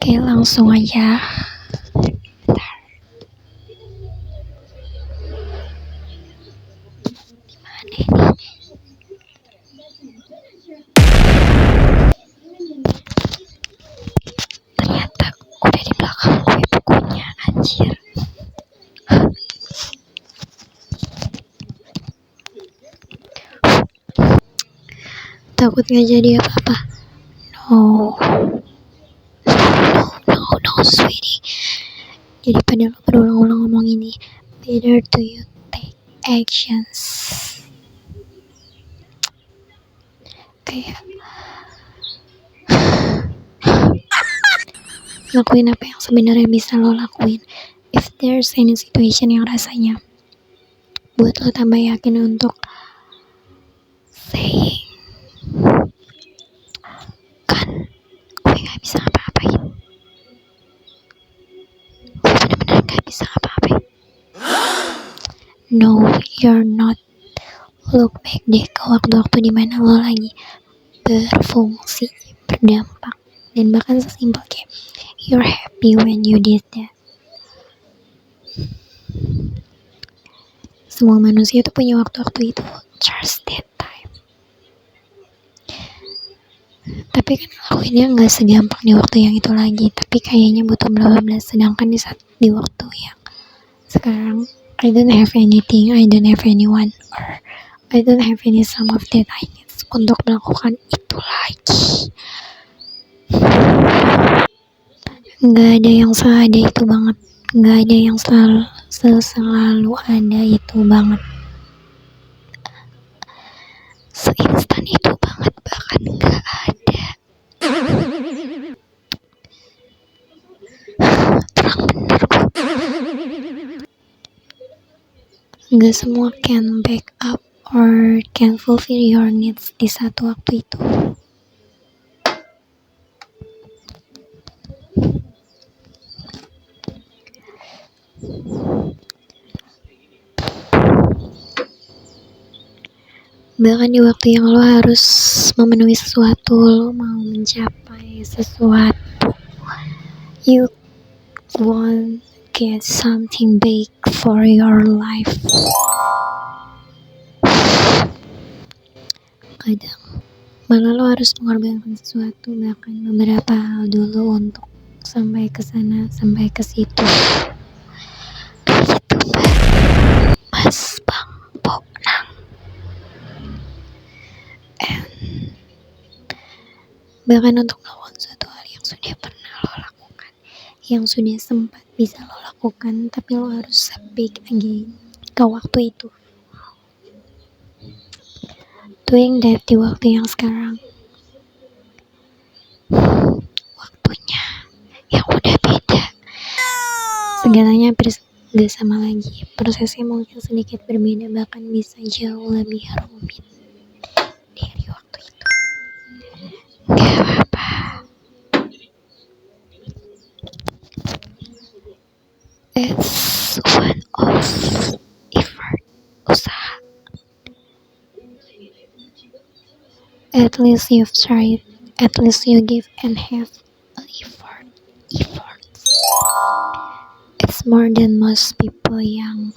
Oke, langsung aja. Bentar. Dimana ini? Ternyata udah di belakang gue bukunya, anjir. Takut gak jadi apa-apa. No, sweetie. Jadi pada lo berulang-ulang ngomong ini, better to you take actions. Kayak lakuin apa yang sebenarnya bisa lo lakuin. If there's any situation yang rasanya buat lo tambah yakin untuk saying, kan gue gak bisa ngapa-ngapain, gue bener-bener gak bisa ngapa-ngapain. No, you're not. Look back deh ke waktu-waktu dimana lo lagi berfungsi, berdampak, dan bahkan sesimpel kayak you're happy when you did that. Semua manusia tuh punya waktu-waktu itu, trust that time. Tapi kan lakuinnya gak segampang di waktu yang itu lagi, tapi kayaknya butuh bla bla bla. Sedangkan di waktu yang sekarang, I don't have anything, I don't have anyone, or I don't have any some of that I need untuk melakukan itu lagi. Gak ada yang seada itu banget, gak ada yang selalu ada itu banget, seinstan itu banget, bahkan gak ada. Terang bener kok. Gak semua can back up or can fulfill your needs di satu waktu itu. Bahkan di waktu yang lo harus memenuhi sesuatu, lo mau mencapai sesuatu, you want get something big for your life. Kadang malah lo harus mengorbankan sesuatu, bahkan beberapa hal dulu untuk sampai ke sana, sampai ke situ. Kayak gitu, Mas Bang Bonang. And bahkan untuk melakukan suatu hal yang sudah pernah lo lakukan, yang sudah sempat bisa lo lakukan, tapi lo harus speak again ke waktu itu. Doing that di waktu yang sekarang, waktunya yang udah beda, segalanya gak sama lagi, prosesnya mungkin sedikit berbeda, bahkan bisa jauh lebih rumit dari waktu itu. Gak apa-apa, it's one of effort, usaha. At least you've tried, at least you give and have an effort. It's more than most people yang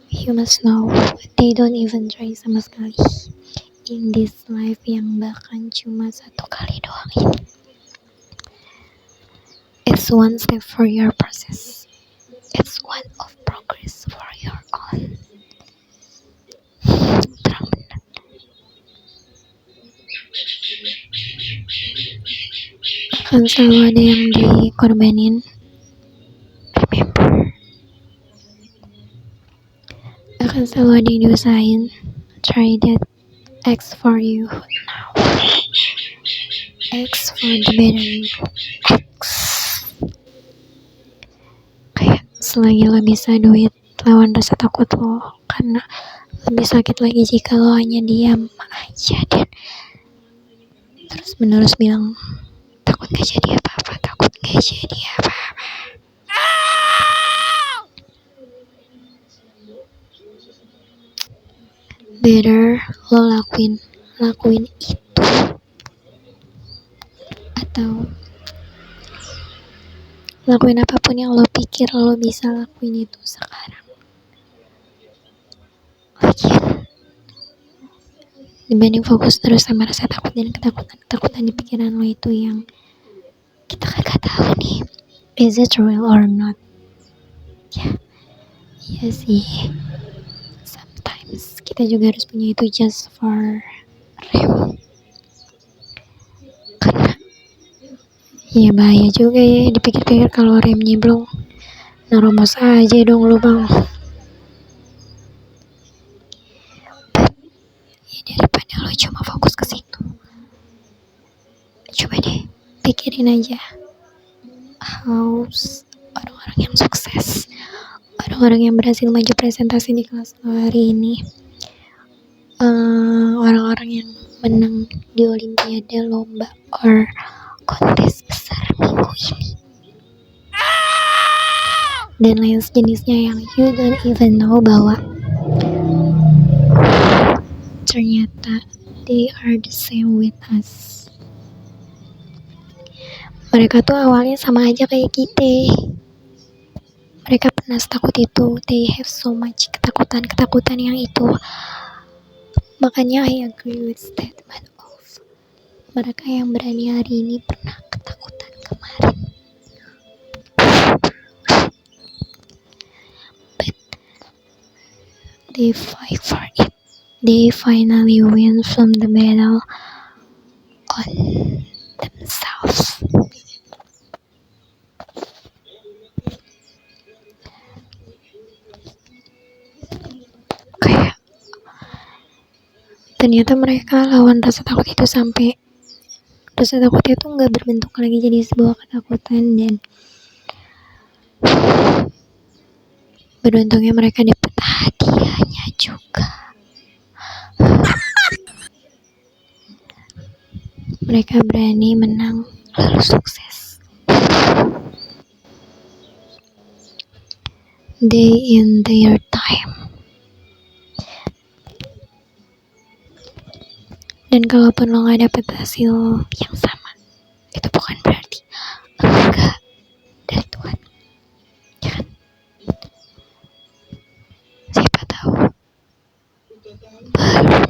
you must know, they don't even try sama sekali in this life, yang bahkan cuma satu kali doang ini. It's one step for your process, it's one of progress for your own. Terang bener. Akan selalu ada yang dikorbanin. Remember, akan selalu ada yang diusahain. Try that. X for you now. X for the better you. X. Kayak selagi lo bisa duit, lawan rasa takut lo, karena lebih sakit lagi jika lo hanya diam aja dan terus menerus bilang takut gak jadi apa-apa, takut gak jadi apa-apa. Better lo lakuin itu, atau lakuin apapun yang lo pikir lo bisa lakuin itu sekarang. Lagian dibanding fokus terus sama rasa takut dan ketakutan di pikiran lo itu yang kita kagak tahu nih, is it real or not? Ya, iya sih. Sometimes kita juga harus punya itu just for rem. Karena ya bahaya juga ya dipikir-pikir kalau remnya belum nerobos aja dong lu bang. Ya daripada lo cuma fokus ke situ, coba deh pikirin aja how orang-orang yang sukses, orang-orang yang berhasil maju presentasi di kelas lo hari ini, orang-orang yang menang di olimpiade, lomba, or kontes besar minggu ini, dan lain sejenisnya yang you don't even know bahwa ternyata they are the same with us. Mereka tuh awalnya sama aja kayak kita. Mereka pernah setakut itu. They have so much ketakutan yang itu. Makanya I agree with statement of mereka yang berani hari ini pernah ketakutan kemarin. But they fight for it. They finally win from the battle on themselves. Kayak ternyata mereka lawan rasa takut itu sampai rasa takutnya tuh nggak berbentuk lagi jadi sebuah ketakutan, dan beruntungnya mereka dapat hadiahnya juga. Mereka berani menang lalu sukses. Day in their time. Dan kalaupun lo gak dapet hasil yang sama, itu bukan berarti enggak dari Tuhan, ya kan? Siapa tahu baru,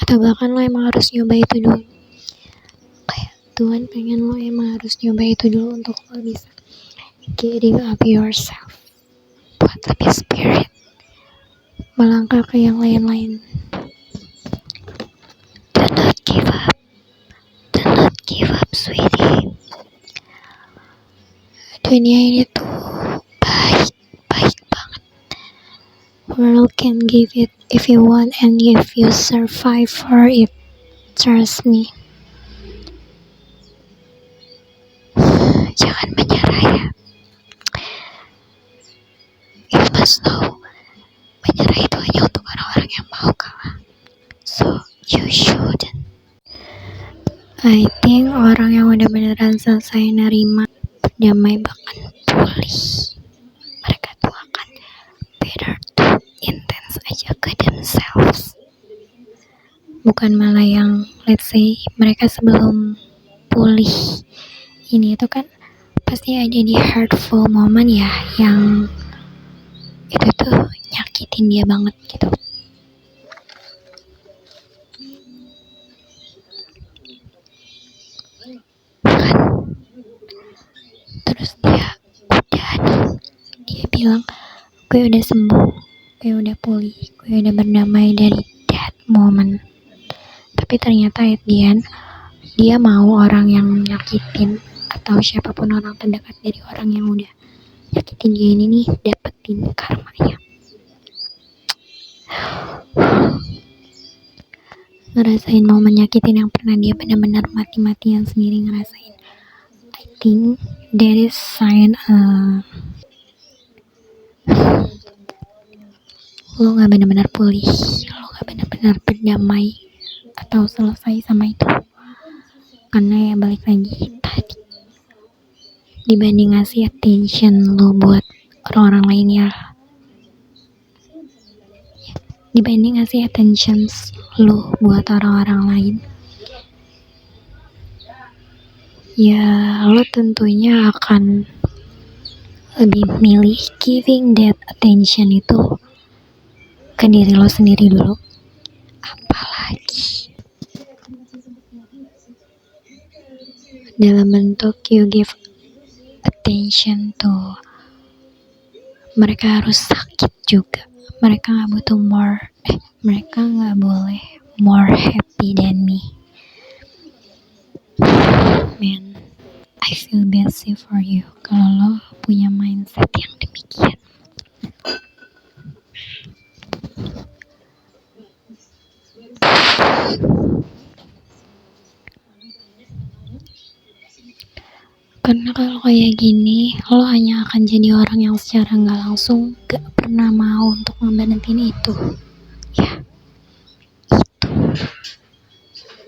atau bahkan lo emang harus nyoba itu dulu. Kayak Tuhan pengen lo emang harus nyoba itu dulu untuk lo bisa getting up yourself, buat lebih spirit, melangkah ke yang lain-lain. Do not give up. Do not give up, sweetie. Dunia ini tuh baik banget. World can give it if you want and if you survive for it. Trust me. Jangan menyerah ya. You must know, menyerah itu hanya untuk orang-orang yang mau kalah. So you shouldn't. I think orang yang udah beneran selesai nerima berdamai bahkan pulih, mereka tuh akan better to intense aja ke themselves. Bukan malah yang let's say mereka sebelum pulih ini itu kan pasti ada di hurtful moment ya, yang itu tuh nyakitin dia banget gitu. Kan terus dia bilang gue udah sembuh, gue udah pulih, gue udah berdamai dari that moment. Tapi ternyata at the end dia mau orang yang nyakitin atau siapapun orang terdekat dari orang yang udah nyakitin dia ini nih dapetin karmanya. Ngerasain mau menyakitin yang pernah dia benar-benar mati-matian sendiri ngerasain. I think that is sign lo gak benar-benar pulih, lo gak benar-benar berdamai atau selesai sama itu. Karena ya balik lagi tadi, dibanding ngasih attention lo buat orang-orang lain ya, dibanding ngasih attention lo buat orang-orang lain, ya lo tentunya akan lebih milih giving that attention itu ke diri lo sendiri dulu. Apalagi dalam bentuk you give attention tuh, mereka harus sakit juga. Mereka gak butuh mereka gak boleh more happy than me. Man, I feel bad sih for you kalau lo punya mindset yang demikian. Karena kalau kayak gini, lo hanya akan jadi orang yang secara gak langsung gak pernah mau untuk ngeberhentiin itu. Ya, itu.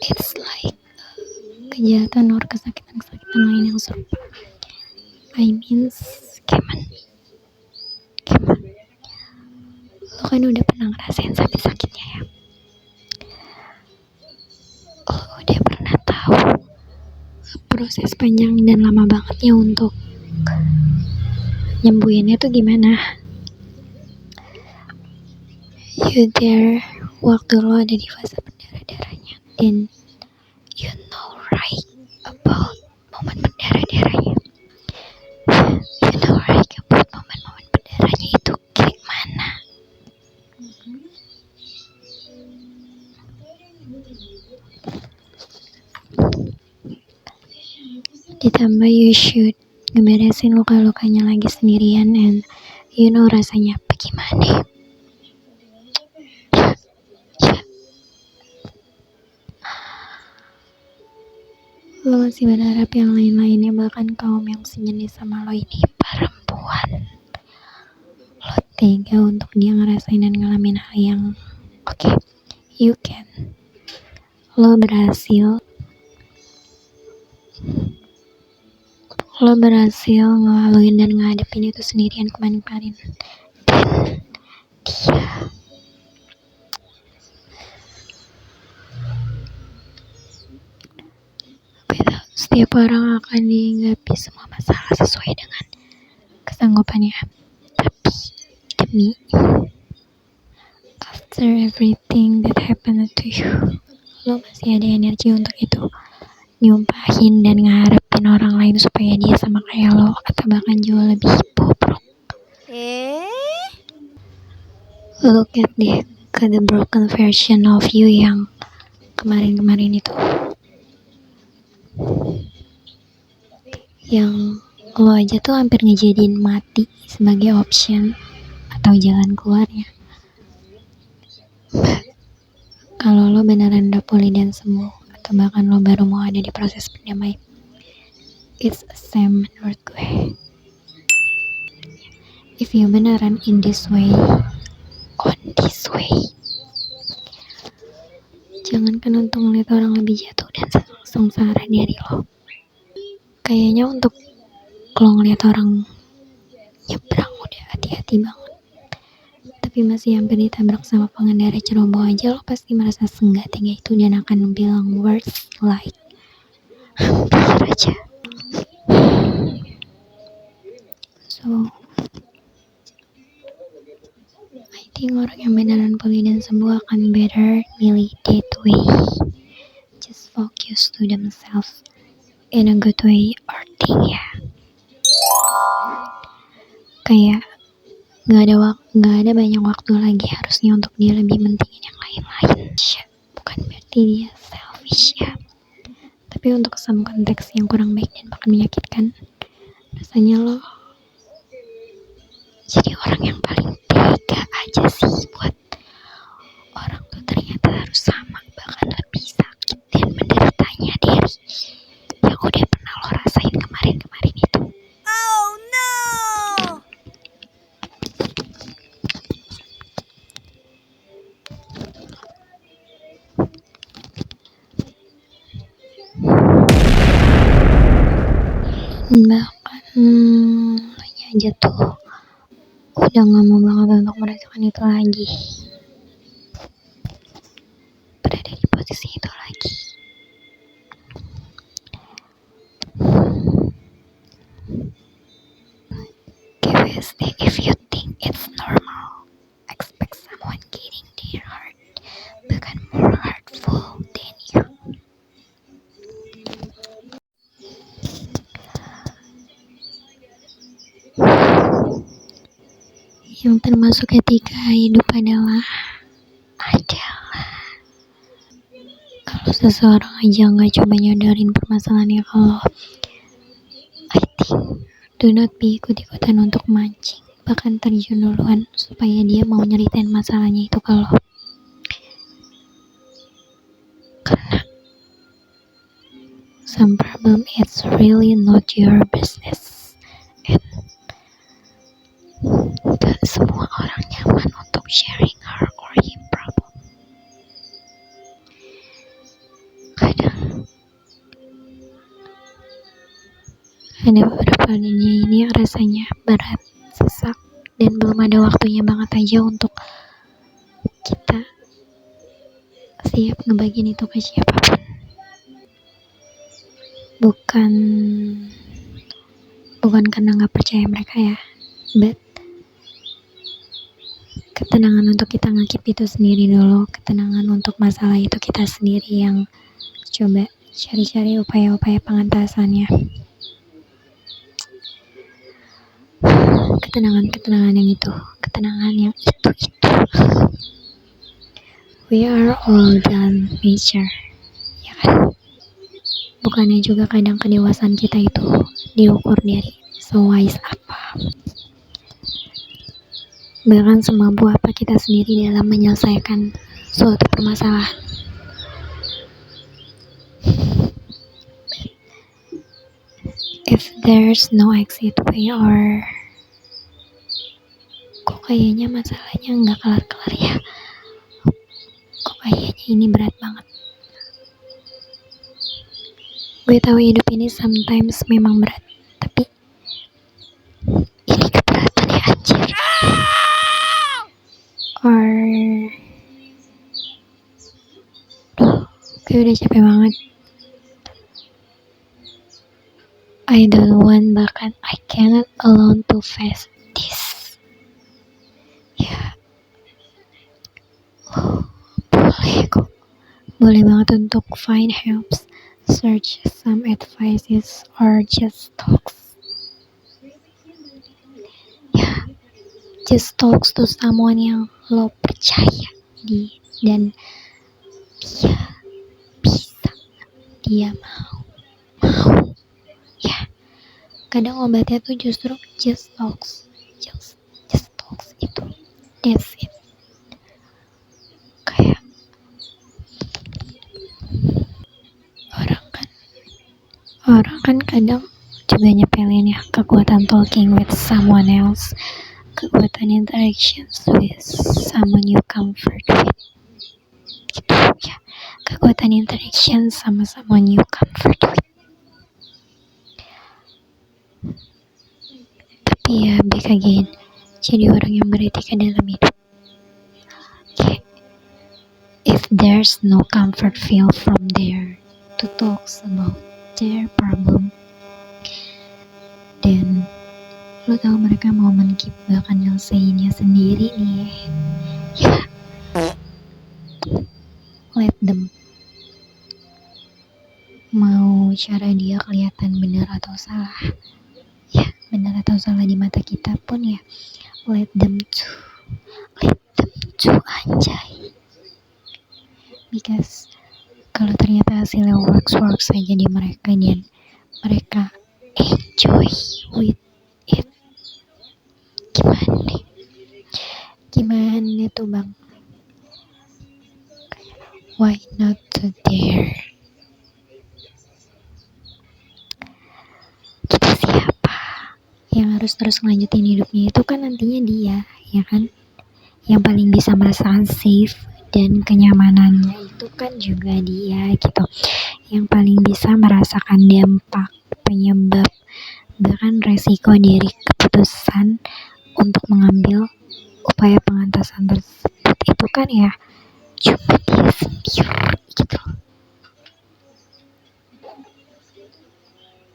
It's like kejahatan or kesakitan-kesakitan lain yang serupa. I mean, keman. Lo kan udah pernah ngerasain sakit-sakitnya ya. Lo udah pernah tahu proses panjang dan lama bangetnya untuk nyembuhinnya tuh gimana. You there waktu lo ada di fase berdarah-darahnya, dan you know right about momen berdarah-darahnya. You know right about momen-momen berdarahnya itu kayak mana. Ditambah you should ngeberesin luka-lukanya lagi sendirian, and you know rasanya bagaimana. Lo masih berharap yang lain-lainnya, bahkan kaum yang sejenis sama lo ini perempuan, lo tega untuk dia ngerasain dan ngalamin hal yang okay, you can. Lo berhasil ngelaluin dan ngadepin itu sendirian kemarin-kemarin. Dan dia setiap orang akan dihinggapi semua masalah sesuai dengan kesanggupannya. Tapi demi after everything that happened to you, lo masih ada energi untuk itu, nyumpahin dan ngarepin orang lain supaya dia sama kayak lo, atau bahkan jauh lebih bobrok. Look at the broken version of you yang kemarin-kemarin itu, yang lo aja tuh hampir ngejadiin mati sebagai option atau jalan keluarnya. Kalau lo beneran udah pulih dan sembuh, atau bahkan lo baru mau ada di proses berdamai, it's a same menurut gue. If you beneran in this way, on this way, jangankan untuk ngeliat orang lebih jatuh dan sengsara dari lo. Kayaknya untuk kalau ngeliat orang nyebrang udah hati-hati banget, tapi masih hampir ditabrak sama pengendara ceroboh aja, lo pasti merasa senggak tega itu dan akan bilang words like hampir aja. So I think orang yang beneran pulih dan sembuh akan better milih that way. Just focus to themselves in a good way or thing ya. Kayak gak ada banyak waktu lagi harusnya untuk dia lebih mentingin yang lain-lain. Bukan berarti dia selfish ya, tapi untuk some konteks yang kurang baik dan bahkan menyakitkan, rasanya lo jadi orang yang paling tega aja sih buat orang tuh ternyata harus sama, bahkan lebih sakit dan menderitanya dari yang udah pernah lo rasain kemarin-kemarin itu. Oh no! Bahkan lo aja tuh udah gak mau banget untuk merasakan itu lagi, berada di posisi itu lagi. If you think it's normal, expect someone getting their heart bahkan more hurtful than you. Yang termasuk ketika hidup adalah kalau seseorang aja nggak coba nyadarin permasalahannya, kalau I think do not be ikut-ikutan untuk mancing, bahkan terjun duluan supaya dia mau nyeritain masalahnya itu ke lo. Karena some problem it's really not your business, and gak semua orang nyaman untuk sharing her or him problem. Kadang ada beberapa dunia ini yang rasanya berat, sesak, dan belum ada waktunya banget aja untuk kita siap ngebagiin itu ke siapapun. Bukan karena nggak percaya mereka ya, but ketenangan untuk kita ngakip itu sendiri dulu, ketenangan untuk masalah itu kita sendiri yang coba cari-cari upaya-upaya pengentasannya. Ketenangan yang itu. We are all done nature, ya kan? Bukannya juga kadang kedewasaan kita itu diukur dari sewise apa, bahkan semampu apa kita sendiri dalam menyelesaikan suatu permasalahan. If there's no exit way, or kok kayaknya masalahnya nggak kelar-kelar ya, kok kayaknya ini berat banget. Gue tahu hidup ini sometimes memang berat, tapi ini keberatan ya anjir. Or gue udah capek banget. I don't want, bahkan I cannot alone to face this. Ya, boleh banget untuk find helps, search some advices, or just talks. Ya, just talks to someone yang lo percaya dan dia mau. Ya, kadang obatnya tuh justru just talks itu. That's it. Kayak orang kan kadang juga nyepelin ya kekuatan talking with someone else, kekuatan interactions with someone you comfort with, gitu ya, kekuatan interaction sama someone you comfort with. Tapi ya back again, jadi orang yang beretika dalam hidup. Okay. If there's no comfort feel from there to talk about their problem, dan lo tahu mereka mau men-keep bahkan nyelesainnya sendiri nih, ya let them. Mau cara dia kelihatan benar atau salah, ya benar atau salah di mata kita pun ya let them to anjay. Because kalau ternyata hasilnya works aja di mereka dan mereka enjoy with it, gimana tuh bang? Why not to dare? Kita siapa yang harus terus ngelanjutin hidupnya itu kan nantinya dia, ya kan? Yang paling bisa merasakan safe dan kenyamanannya itu kan juga dia gitu, yang paling bisa merasakan dampak, penyebab, bahkan resiko dari keputusan untuk mengambil upaya pengentasan tersebut itu kan ya cuma dia sendiri gitu.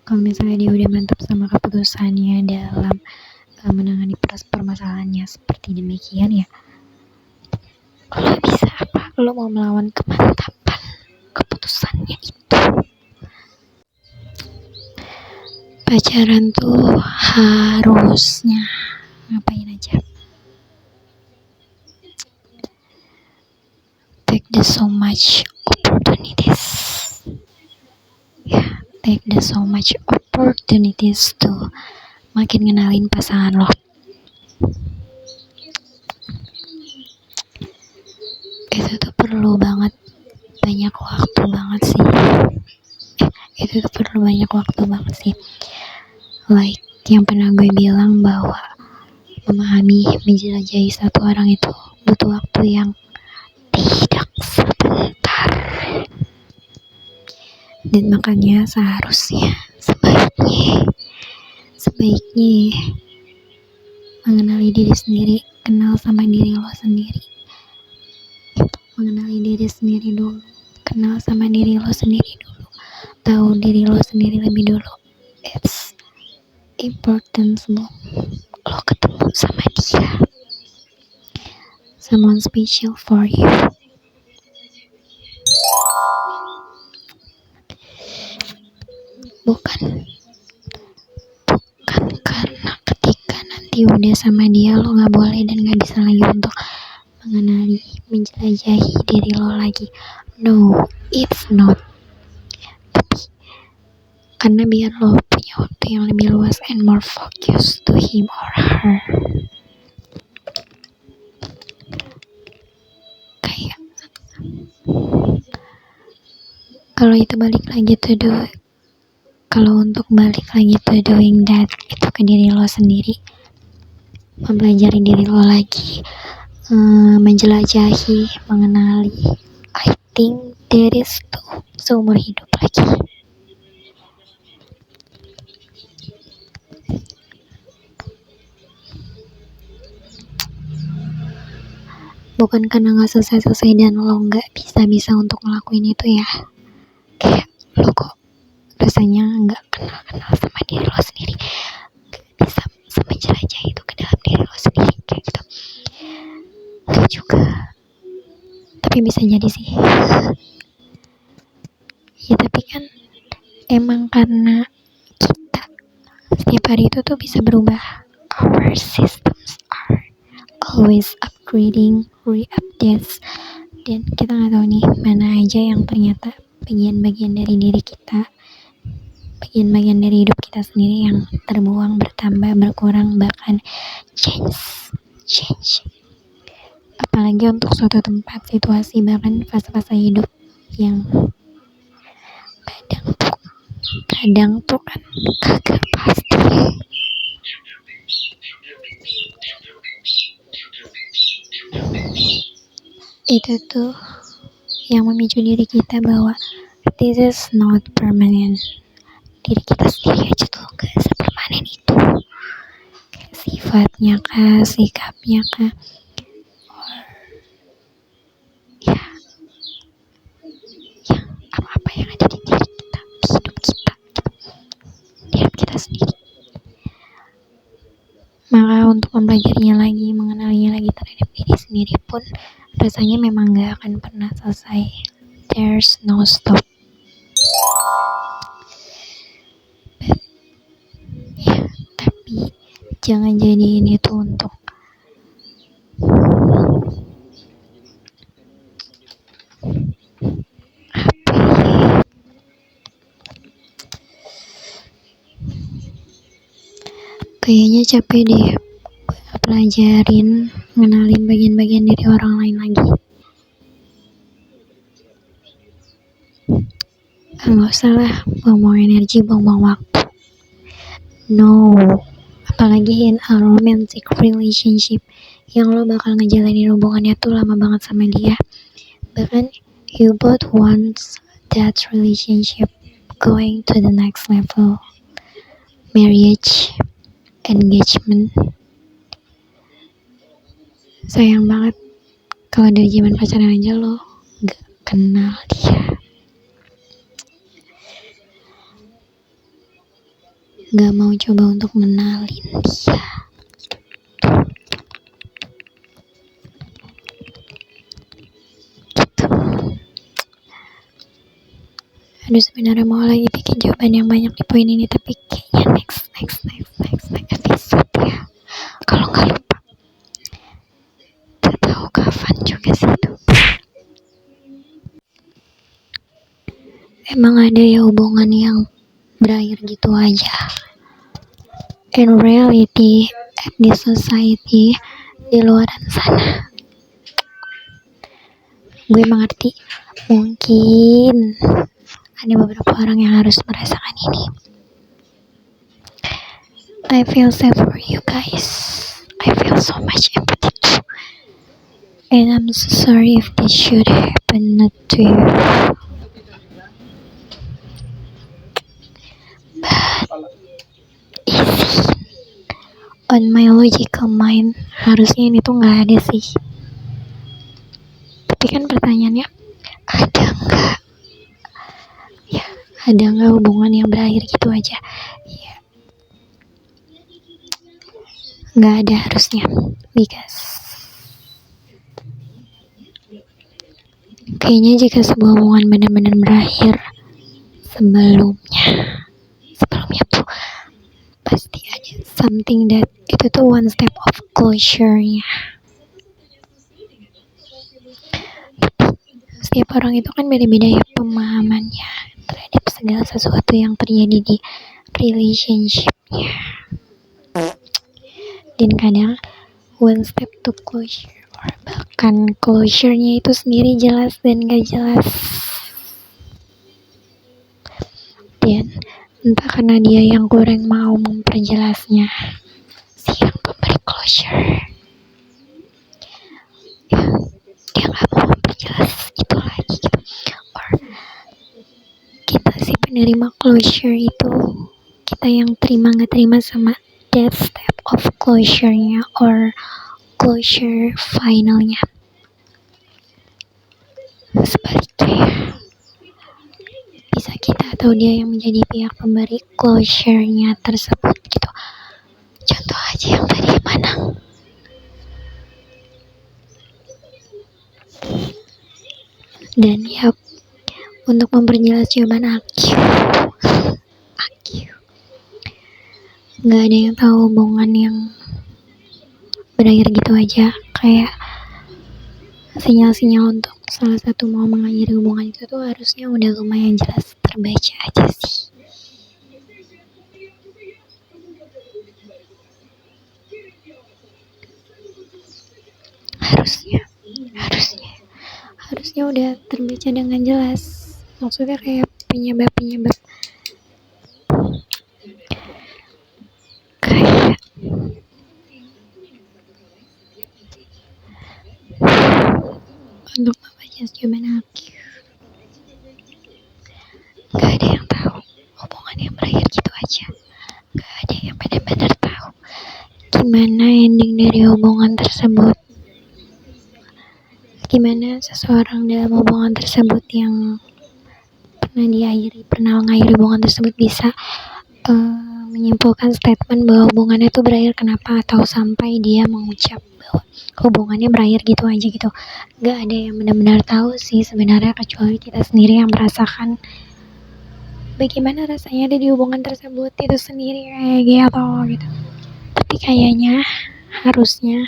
Kalau misalnya dia udah mantap sama keputusannya dalam menangani permasalahannya seperti demikian ya, lo bisa apa? Lo mau melawan kemantapan keputusannya itu. Pacaran tuh harusnya ngapain aja? Take the so much opportunities. Ya, take the so much opportunities to makin ngenalin pasangan lo. Itu tuh perlu banget banyak waktu banget sih. Itu tuh perlu banyak waktu banget sih. Like yang pernah gue bilang bahwa memahami, menjelajahi satu orang itu butuh waktu yang tidak sebentar. Dan makanya seharusnya sebaiknya mengenali diri sendiri, kenal sama diri lo sendiri. Mengenali diri sendiri dulu, kenal sama diri lo sendiri dulu, tahu diri lo sendiri lebih dulu. It's important sebelum lo ketemu sama dia, someone special for you. Bukan karena ketika nanti udah sama dia lo gak boleh dan gak bisa lagi untuk mengenali, menjelajahi diri lo lagi. No, it's not. Tapi karena biar lo punya waktu yang lebih luas and more focus to him or her. Kayak kalau itu balik lagi to do, kalau untuk balik lagi to doing that, itu ke diri lo sendiri, mempelajari diri lo lagi, menjelajahi, mengenali. I think that is tuh seumur hidup lagi. Bukan karena gak selesai dan lo gak bisa untuk ngelakuin itu ya. Kayak lo kok rasanya gak kenal sama diri lo sendiri, gak bisa menjelajah itu ke dalam diri lo sendiri, kayak gitu. Gak juga, tapi bisa jadi sih. Ya tapi kan emang karena kita setiap hari itu tuh bisa berubah. Our systems are always upgrading, re-updates, dan kita gak tahu nih mana aja yang ternyata bagian-bagian dari diri kita, bagian-bagian dari hidup kita sendiri yang terbuang, bertambah, berkurang, bahkan change. Apalagi untuk suatu tempat, situasi, bahkan fase-fase hidup yang kadang tuh kan kagak pasti. Itu tuh yang memicu diri kita bahwa this is not permanent. Diri kita sendiri aja tuh gak sepermanen itu. Kayak sifatnya kah, sikapnya kah, ya apa-apa yang ada di diri kita, di hidup kita, diri kita sendiri. Maka untuk mempelajarinya lagi, mengenalinya lagi terhadap diri sendiri pun rasanya memang gak akan pernah selesai. There's no stop. Ya, tapi jangan jadiin itu untuk kayaknya capek deh pelajarin, ngenalin bagian-bagian diri orang lain lagi. Gak usah lah, buang-buang energi, buang-buang waktu. No, apalagi in a romantic relationship yang lo bakal ngejalanin hubungannya tuh lama banget sama dia. Bahkan you both want that relationship going to the next level, marriage, engagement. Sayang banget kalau dari zaman pacaran aja lo gak kenal dia, gak mau coba untuk mengenalin dia. Aduh, sebenarnya mau lagi bikin jawaban yang banyak di poin ini, tapi kayaknya next episode ya. Kalau nggak lupa, tak tahu kapan juga sih itu. Emang ada ya hubungan yang berakhir gitu aja? In reality, at this society, di luaran sana, gue mengerti. Mungkin ada beberapa orang yang harus merasakan ini. I feel sad for you guys. I feel so much empathy too. And I'm so sorry if this should happen not to you. But easy. On my logical mind, harusnya ini tuh gak ada sih. Tapi kan pertanyaannya, ada nggak? Ya, ada nggak hubungan yang berakhir gitu aja? Ya, nggak ada harusnya. Because kayaknya jika sebuah hubungan benar-benar berakhir, sebelumnya tuh pasti ada something that itu tuh one step of closure-nya. Setiap orang itu kan beda-beda ya pemahamannya terhadap segala sesuatu yang terjadi di relationship-nya. Dan kadang one step to closure or bahkan closure-nya itu sendiri jelas dan gak jelas. Dan entah karena dia yang kurang mau memperjelasnya, si yang pemberi closure ya, dia gak mau memperjelas itu lagi gitu. Or kita si penerima closure itu, kita yang terima gak terima sama that step of closure-nya or closure finalnya. Sebaliknya, bisa kita atau dia yang menjadi pihak pemberi closure-nya tersebut gitu. Contoh aja yang tadi mana? Dan ya, untuk memperjelas jawaban aku nggak ada yang tahu hubungan yang berakhir gitu aja. Kayak sinyal-sinyal untuk salah satu mau mengakhiri hubungan itu tuh harusnya udah lumayan jelas terbaca aja sih. Harusnya udah terbaca dengan jelas. Maksudnya kayak penyebab kayak untuk membaca jawaban aku, gak ada yang tahu hubungan yang berakhir gitu aja. Gak ada yang benar-benar tahu gimana ending dari hubungan tersebut, gimana seseorang dalam hubungan tersebut yang pernah mengakhiri hubungan tersebut bisa menyimpulkan statement bahwa hubungannya itu berakhir kenapa, atau sampai dia mengucap bahwa hubungannya berakhir gitu aja gitu. Gak ada yang benar-benar tahu sih sebenarnya, kecuali kita sendiri yang merasakan bagaimana rasanya ada di hubungan tersebut itu sendiri kayak gitu gitu. Tapi kayaknya harusnya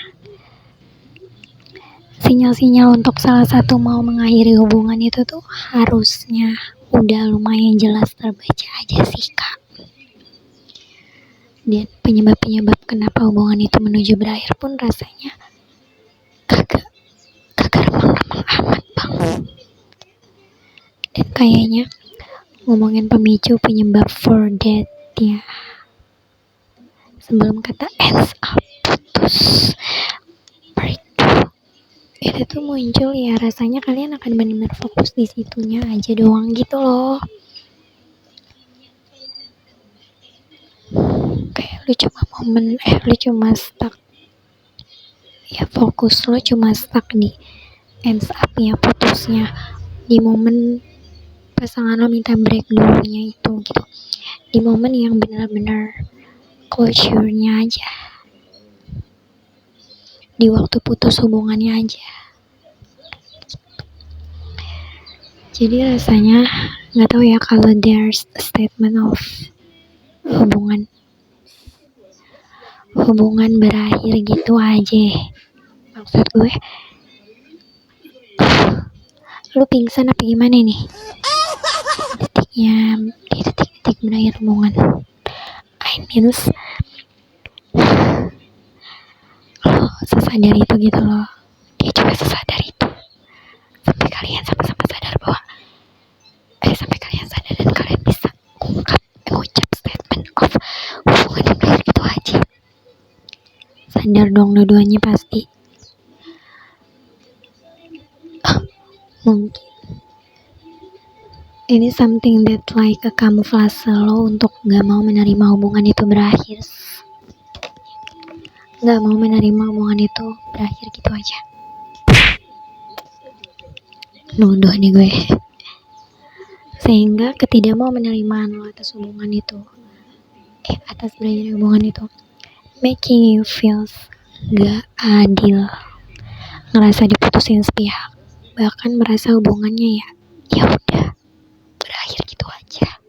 sinyal-sinyal untuk salah satu mau mengakhiri hubungan itu tuh harusnya udah lumayan jelas terbaca aja sih Kak. Dan penyebab kenapa hubungan itu menuju berakhir pun rasanya kagak remang-remang amat bang. Dan kayaknya ngomongin pemicu penyebab for that ya, sebelum kata ends up, putus, breakthrough, itu tuh muncul ya, rasanya kalian akan benar-benar fokus di situnya aja doang gitu loh. Kayak lu cuma stuck ya, fokus lu cuma stuck di ends up-nya, putusnya, di momen pasangan lo minta break dulunya itu gitu, di momen yang benar-benar closure-nya aja, di waktu putus hubungannya aja. Jadi rasanya nggak tahu ya kalau there's a statement of hubungan berakhir gitu aja. Maksud gue, lu pingsan apa gimana nih? Di detik-detik berakhir hubungan. I mean, lo sesadar itu gitu loh. Dia juga sesadar itu. Sampai kalian sama-sama sadar bahwa sampai kalian sadar dan kalian bisa mengucap statement of hubungan yang berakhir gitu aja. Sadar dong dua-duanya pasti. Mungkin ini something that like a camouflage lo untuk gak mau menerima hubungan itu berakhir. Gak mau menerima hubungan itu berakhir gitu aja. Nuduh nih gue. Sehingga ketidak mau menerimaan lo atas hubungan itu, atas berakhir hubungan itu, making you feel gak adil, ngerasa diputusin sepihak, bahkan merasa hubungannya ya udah berakhir gitu aja.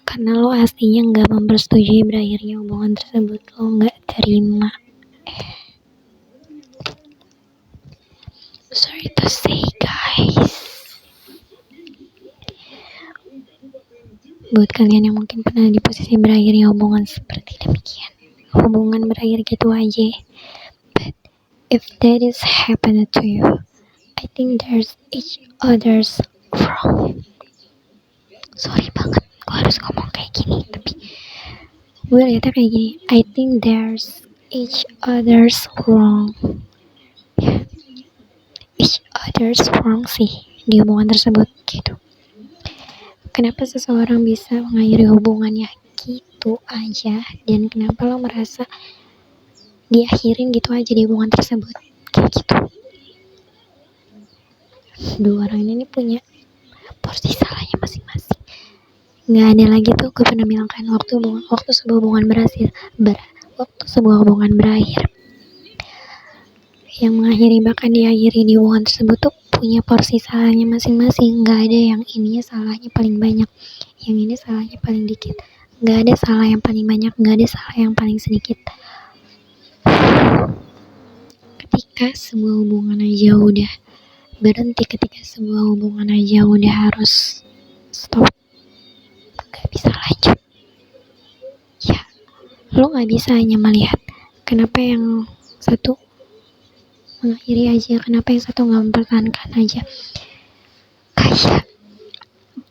Karena lo aslinya gak mempersetujui berakhirnya hubungan tersebut, lo gak terima. Sorry to say guys, buat kalian yang mungkin pernah di posisi berakhirnya hubungan seperti demikian, hubungan berakhir gitu aja. But if that is happened to you, I think there's each other's wrong. Sorry banget gue harus ngomong kayak gini, tapi gue liatnya kayak gini. I think there's each other's wrong. Each other's wrong sih di hubungan tersebut gitu. Kenapa seseorang bisa mengakhiri hubungannya gitu aja, dan kenapa lo merasa diakhirin gitu aja di hubungan tersebut kayak gitu. Dua orang ini punya porsi salahnya masing-masing. Nggak ada lagi tuh, gue pernah bilang kan, waktu sebuah hubungan berakhir, yang mengakhiri bahkan diakhiri di hubungan tersebut tuh punya porsi salahnya masing-masing. Nggak ada yang ininya salahnya paling banyak, yang ini salahnya paling dikit. Nggak ada salah yang paling banyak, nggak ada salah yang paling sedikit. Ketika sebuah hubungan aja udah berhenti, ketika sebuah hubungan aja udah harus stop, nggak bisa lanjut ya, lo nggak bisa hanya melihat kenapa yang satu mengakhiri aja, kenapa yang satu nggak mempertahankan aja. Kayak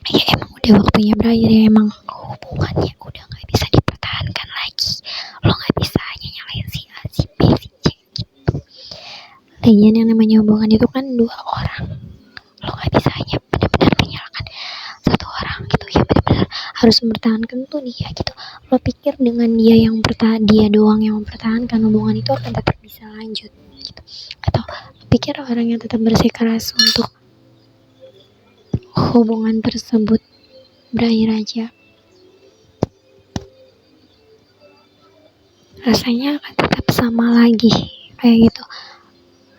ya emang udah waktunya berakhir, ya emang hubungannya udah nggak bisa dipertahankan lagi. Lo nggak bisa hanya nyalain si A, si B, si C gitu. Lagian yang namanya hubungan itu kan dua orang, lo nggak bisa hanya benar-benar menyalahkan satu orang gitu ya, benar-benar harus mempertahankan tuh dia gitu. Lo pikir dengan dia doang yang mempertahankan hubungan itu akan tetap bisa lanjut gitu, atau lo pikir orang yang tetap bersikeras untuk hubungan tersebut berakhir aja rasanya akan tetap sama lagi kayak gitu.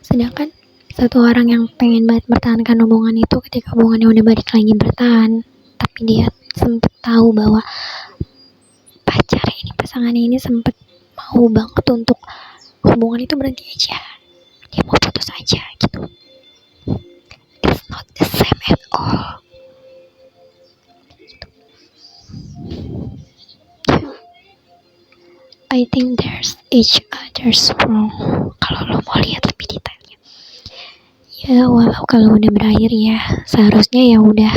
Sedangkan satu orang yang pengen banget mempertahankan hubungan itu, ketika hubungannya udah balik lagi bertahan, tapi dia sempet tahu bahwa pasangannya ini sempet mau banget untuk hubungan itu berhenti aja, dia mau putus aja gitu. It's not the same at all. I think there's each other's wrong. Kalau lo mau lihat lebih detailnya, ya walau kalau udah berakhir ya seharusnya ya udah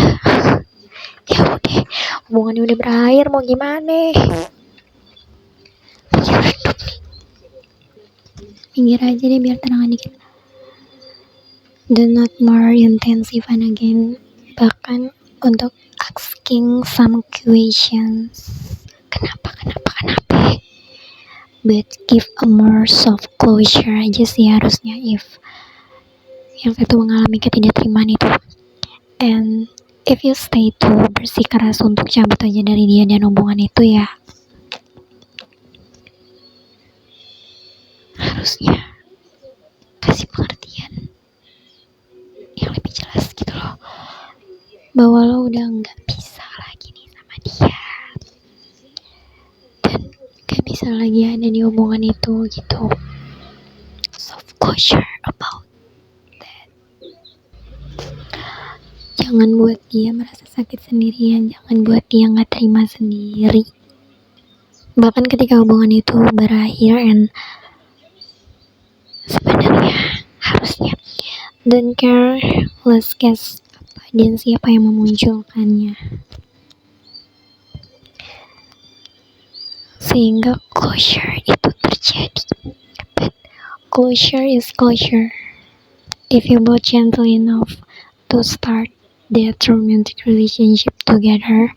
hubungannya udah berakhir, mau gimana? Minggir aja deh biar tenangan dikit. Do not more intensive and again, bahkan untuk asking some questions. Kenapa? But give a more soft closure aja sih harusnya if yang satu mengalami ketidakterimaan itu. And if you stay to bersikeras untuk cabut aja dari dia dan hubungan itu, ya harusnya kasih pengertian yang lebih jelas gitu loh. bahwa lo udah nggak bisa lagi nih sama dia dan nggak bisa lagi ada di hubungan itu gitu. Soft closure about that. Jangan buat dia merasa sakit sendirian, jangan buat dia nggak terima sendiri. Bahkan ketika hubungan itu berakhir, and sebenarnya harusnya don't care less case apa dan siapa yang memunculkannya, sehingga closure itu terjadi. But closure is closure if you both gentle enough to start that romantic relationship together,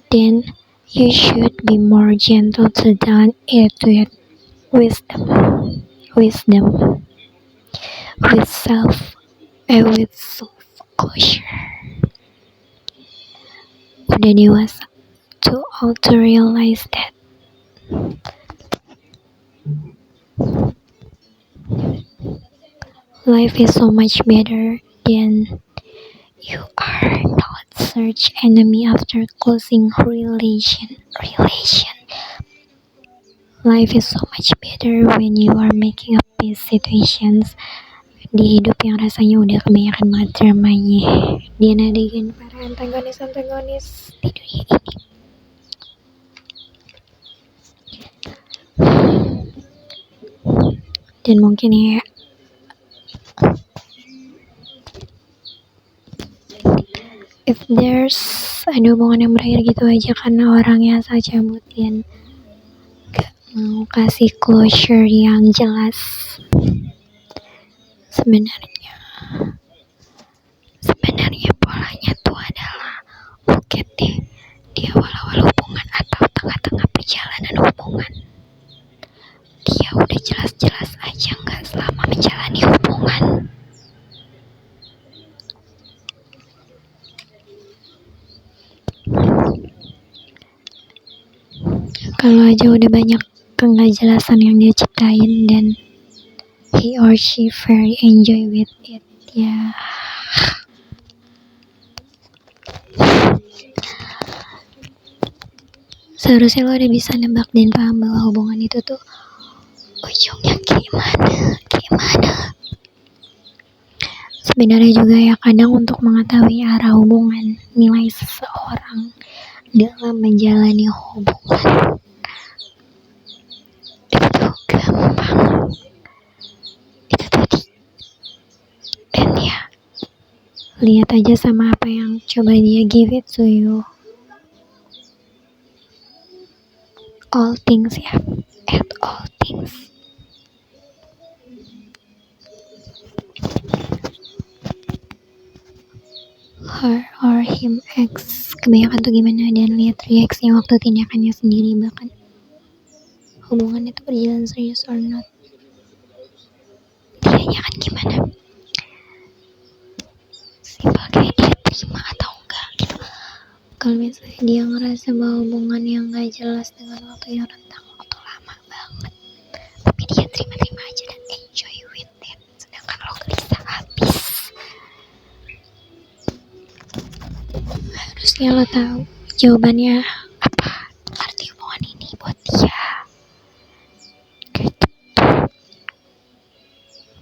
then you should be more gentle to done it with wisdom, with self closure. Udah dewasa to also realize that life is so much better than you are not search enemy after closing relation. Life is so much better when you are making up peace situations di hidup yang rasanya udah kebanyakan banget dramanya. Dia nadikin para antagonis di dunia ini. Dan mungkin ya, if there's ada hubungan yang berakhir gitu aja karena orangnya asal cabut dan gak mau kasih closure yang jelas, sebenarnya polanya tuh adalah oke deh di awal-awal hubungan atau tengah-tengah perjalanan hubungan. Dia udah jelas-jelas aja gak selama menjalani hubungan. Kalau aja udah banyak kegak-jelasan yang dia ciptain dan he or she very enjoy with it, ya seharusnya lo udah bisa nebak dan paham bahwa hubungan itu tuh ujungnya gimana. Sebenarnya juga ya, kadang untuk mengetahui arah hubungan, nilai seseorang dalam menjalani hubungan itu gampang. Itu tadi. Dan ya, lihat aja sama apa yang coba dia give it to you. All things ya, at all things. Her or him ex kebanyakan tuh gimana, dan lihat reaksinya waktu tindakannya sendiri, bahkan hubungan itu berjalan serius or not, dianya kan gimana, simpel kayak dia terima atau enggak gitu. Kalau misalnya dia ngerasa bahwa hubungan yang gak jelas dengan waktu yang rentang waktu lama banget, tapi dia terima aja dan enjoy with it, sedangkan lo gelisah habis, harusnya lo tahu jawabannya apa arti hubungan ini buat dia. Gitu.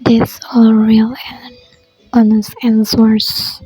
That's all real and honest answers.